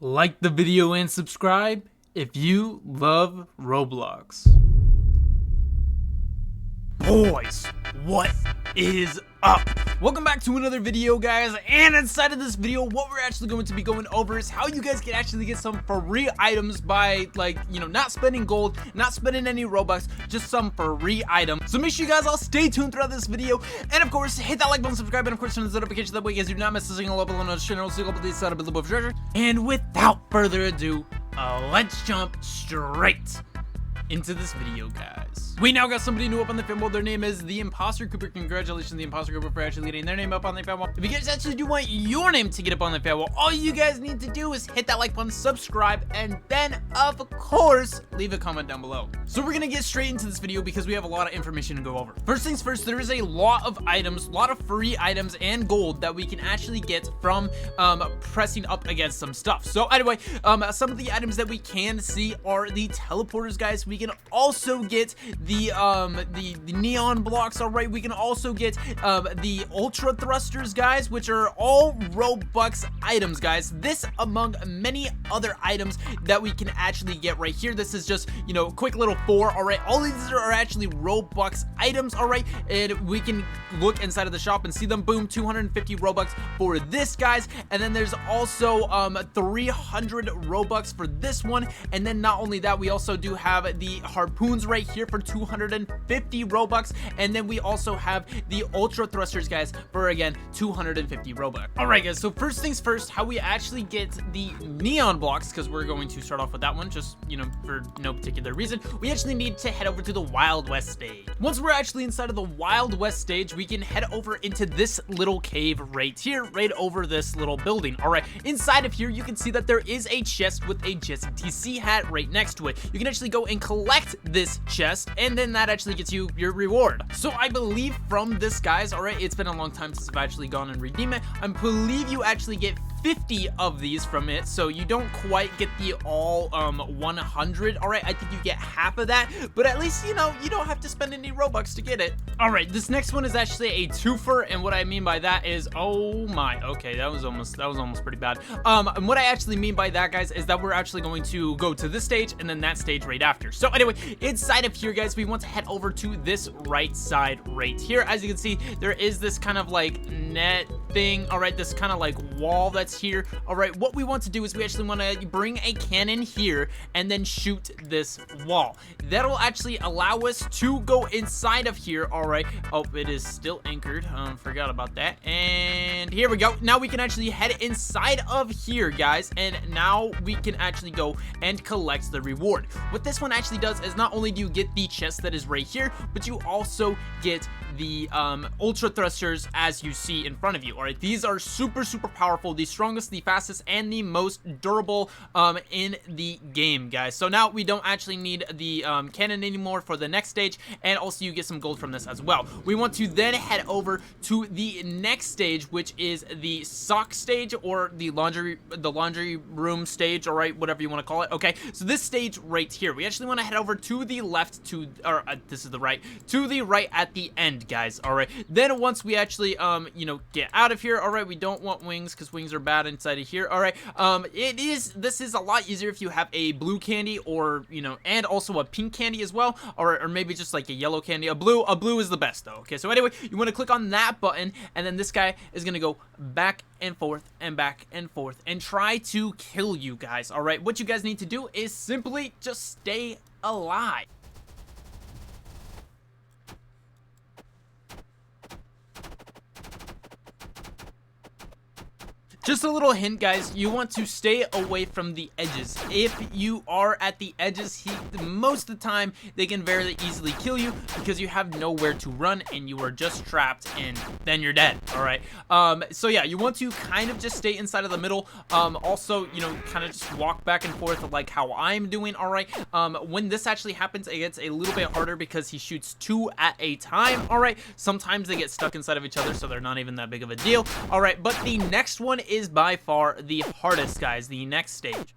Like the video and subscribe if you love Roblox. Boys, what is up? Welcome back to another video, guys, and inside of this video what we're actually going to be going over is how you guys can actually get some free items by, like, not spending gold, not spending any Robux, just some free items. So make sure you guys all stay tuned throughout this video, and of course hit that like button, subscribe, and of course turn the notification that way you guys do not miss a single level on the channel. So you'll be set up a little bit of treasure. And without further ado, let's jump straight into this video, guys. We now got somebody new up on the fan wall. Their name is the Imposter Cooper. Congratulations, the Imposter Cooper, for actually getting their name up on the fan wall. If you guys actually do want your name to get up on the fan wall, all you guys need to do is hit that like button, subscribe, and then of course leave a comment down below. So we're gonna get straight into this video because we have a lot of information to go over. First things first, there is a lot of items, a lot of free items and gold that we can actually get from pressing up against some stuff. So anyway, some of the items that we can see are the teleporters, guys. We can also get the neon blocks. All right, we can also get the ultra thrusters, guys, which are all Robux items, guys. This among many other items that we can actually get right here. This is just, quick little 4. All right, all these are actually Robux items. All right, and we can look inside of the shop and see them. Boom, 250 Robux for this, guys. And then there's also 300 Robux for this one. And then not only that, we also do have the harpoons right here for 250 Robux, and then we also have the ultra thrusters, guys, for again 250 Robux. All right, guys, so first things first, how we actually get the neon blocks, because we're going to start off with that one just for no particular reason. We actually need to head over to the Wild West stage. Once we're actually inside of the Wild West stage, we can head over into this little cave right here, right over this little building. All right, inside of here you can see that there is a chest with a Jesse TC hat right next to it. You can actually go and collect this chest, and then that actually gets you your reward. So I believe from this, guys, all right, it's been a long time since I've actually gone and redeemed it. I believe you actually get 50 of these from it, so you don't quite get the all 100. All right, I think you get half of that, but at least you don't have to spend any Robux to get it. All right, this next one is actually a twofer, and what I mean by that is, oh my, okay, that was almost pretty bad. And what I actually mean by that, guys, is that we're actually going to go to this stage and then that stage right after. So anyway, inside of here, guys, we want to head over to this right side right here. As you can see, there is this kind of like net thing. All right, this kind of like wall that's here. All right, what we want to do is we actually want to bring a cannon here and then shoot this wall. That'll actually allow us to go inside of here. All right, oh, it is still anchored. Forgot about that. And here we go. Now we can actually head inside of here, guys, and now we can actually go and collect the reward. What this one actually does is not only do you get the chest that is right here, but you also get the ultra thrusters as you see in front of you. All right, these are super powerful, the strongest, the fastest, and the most durable in the game, guys. So now we don't actually need the cannon anymore for the next stage, and also you get some gold from this as well. We want to then head over to the next stage, which is the sock stage, or the laundry room stage. All right, whatever you want to call it. Okay, so this stage right here, we actually want to head over to the left, this is the right, to the right at the end, guys. All right, then once we actually get out of here, all right, we don't want wings because wings are bad inside of here. All right, this is a lot easier if you have a blue candy, or and also a pink candy as well, or maybe just like a yellow candy. A blue is the best though. Okay, so anyway, you want to click on that button, and then this guy is gonna go back and forth and back and forth and try to kill you guys. All right, what you guys need to do is simply just stay alive. Just a little hint, guys, you want to stay away from the edges. If you are at the edges, most of the time they can very easily kill you because you have nowhere to run and you are just trapped, and then you're dead. All right, so yeah, you want to kind of just stay inside of the middle. Also, kind of just walk back and forth like how I'm doing. All right, when this actually happens, it gets a little bit harder because he shoots 2 at a time. All right, sometimes they get stuck inside of each other, so they're not even that big of a deal. All right, but the next one is by far the hardest, guys, the next stage.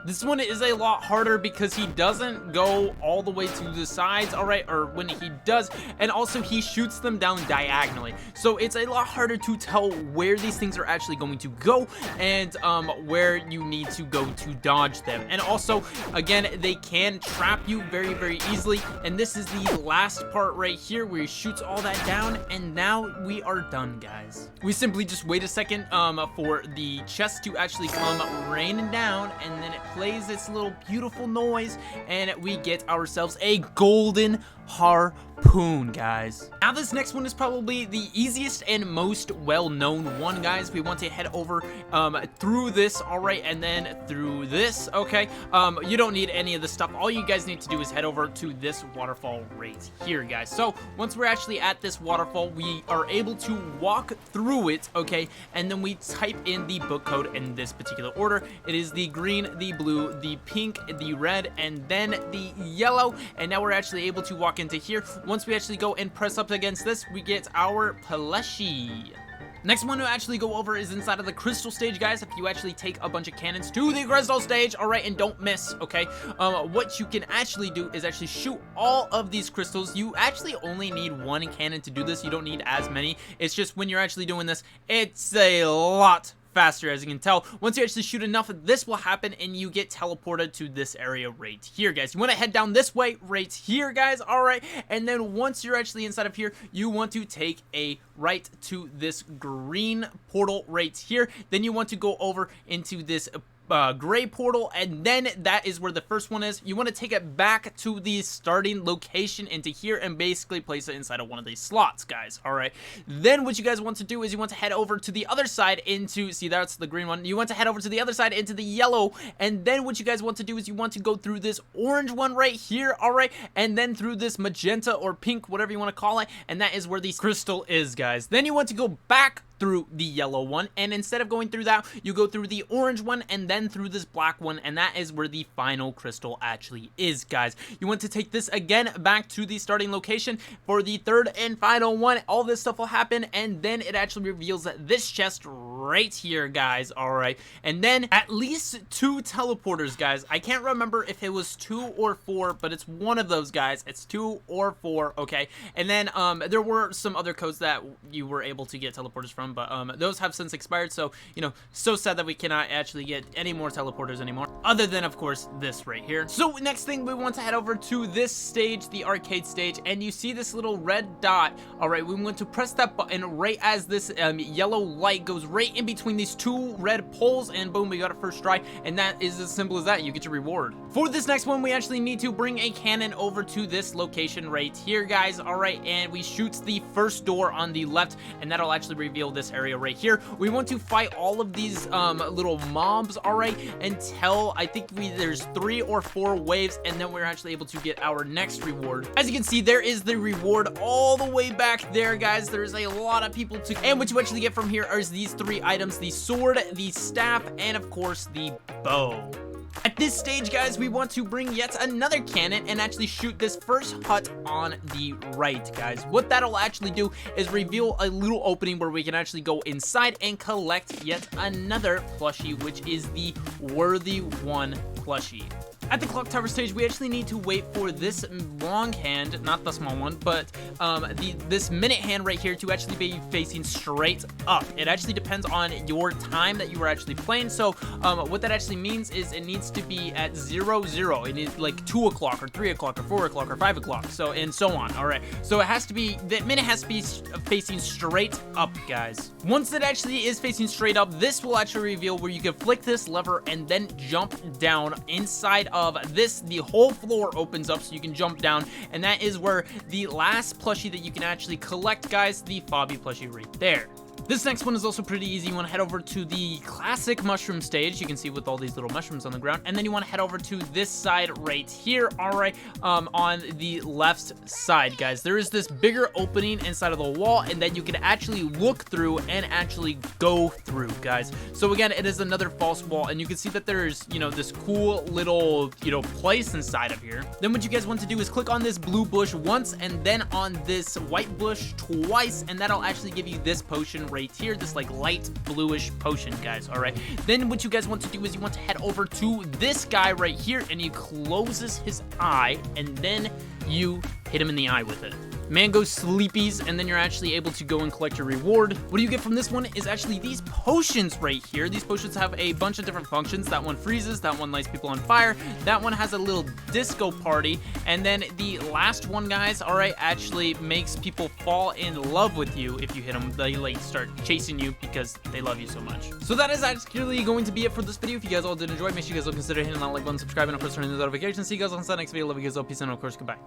This one is a lot harder because he doesn't go all the way to the sides, all right, or when he does, and also he shoots them down diagonally. So it's a lot harder to tell where these things are actually going to go and where you need to go to dodge them. And also, again, they can trap you very, very easily. And this is the last part right here where he shoots all that down, and now we are done, guys. We simply just wait a second for the chest to actually come raining down, and then it plays this little beautiful noise, and we get ourselves a golden harpoon, guys. Now this next one is probably the easiest and most well-known one, guys. We want to head over through this, all right, and then through this, okay. You don't need any of the stuff. All you guys need to do is head over to this waterfall right here, guys. So once we're actually at this waterfall, we are able to walk through it, okay, and then we type in the book code in this particular order. It is the green, the blue, the pink, the red, and then the yellow, and now we're actually able to walk into here. Once we actually go and press up against this, we get our plushie. Next one to actually go over is inside of the crystal stage, guys. If you actually take a bunch of cannons to the crystal stage, all right, and don't miss, okay, what you can actually do is actually shoot all of these crystals. You actually only need one cannon to do this. You don't need as many. It's just when you're actually doing this, it's a lot faster, as you can tell. Once you actually shoot enough, this will happen and you get teleported to this area right here, guys. You want to head down this way right here, guys, all right, and then once you're actually inside of here, you want to take a right to this green portal right here. Then you want to go over into this gray portal, and then that is where the first one is. You want to take it back to the starting location into here and basically place it inside of one of these slots, guys, all right. Then what you guys want to do is you want to head over to the other side into, see, that's the green one. You want to head over to the other side into the yellow, and then what you guys want to do is you want to go through this orange one right here, all right, and then through this magenta or pink, whatever you want to call it, and that is where the crystal is, guys. Then you want to go back through the yellow one, and instead of going through that, you go through the orange one and then through this black one, and that is where the final crystal actually is, guys. You want to take this again back to the starting location for the third and final one. All this stuff will happen, and then it actually reveals this chest right here, guys, all right. And then at least 2 teleporters, guys. I can't remember if it was 2 or 4, but it's one of those, guys. It's 2 or 4, okay. And then there were some other codes that you were able to get teleporters from, but those have since expired, so, you know, so sad that we cannot actually get any more teleporters anymore, other than, of course, this right here. So next thing, we want to head over to this stage, the arcade stage, and you see this little red dot, all right. We want to press that button right as this yellow light goes right in between these 2 red poles, and boom, we got it first try, and that is as simple as that. You get your reward. For this next one, we actually need to bring a cannon over to this location right here, guys, all right, and we shoot the first door on the left, and that'll actually reveal this area right here. We want to fight all of these little mobs, all right, until I think there's 3 or 4 waves, and then we're actually able to get our next reward. As you can see, there is the reward all the way back there, guys. There's a lot of people to, and what you actually get from here are these 3 items: the sword, the staff, and of course the bow. At this stage, guys, we want to bring yet another cannon and actually shoot this first hut on the right, guys. What that'll actually do is reveal a little opening where we can actually go inside and collect yet another plushie, which is the Worthy One plushie. At the clock tower stage, we actually need to wait for this long hand, not the small one, but this minute hand right here to actually be facing straight up. It actually depends on your time that you were actually playing. So what that actually means is it needs to be at 00. It is like 2 o'clock or 3 o'clock or 4 o'clock or 5 o'clock. So, and so on. All right. So it has to be, the minute has to be facing straight up, guys. Once it actually is facing straight up, this will actually reveal where you can flick this lever and then jump down inside of this. The whole floor opens up so you can jump down, and that is where the last plushie that you can actually collect, guys, the Fobby plushie right there. This next one is also pretty easy. You want to head over to the classic mushroom stage. You can see with all these little mushrooms on the ground. And then you want to head over to this side right here. All right, on the left side, guys. There is this bigger opening inside of the wall, and then you can actually look through and actually go through, guys. So again, it is another false wall, and you can see that there's, you know, this cool little, you know, place inside of here. Then what you guys want to do is click on this blue bush once, and then on this white bush twice, and that'll actually give you this potion right here, this like light bluish potion, guys. All right, then what you guys want to do is you want to head over to this guy right here, and he closes his eye, and then you hit him in the eye with it. Man goes sleepies, and then you're actually able to go and collect your reward. What do you get from this one is actually these potions right here. These potions have a bunch of different functions. That one freezes, that one lights people on fire, that one has a little disco party, and then the last one, guys, all right, actually makes people fall in love with you if you hit them. They like start chasing you because they love you so much. So that is actually going to be it for this video. If you guys all did enjoy, make sure you guys will consider hitting that like button, subscribing, and of course turning the notifications. See you guys on the next video. Love you guys all. Peace and of course goodbye.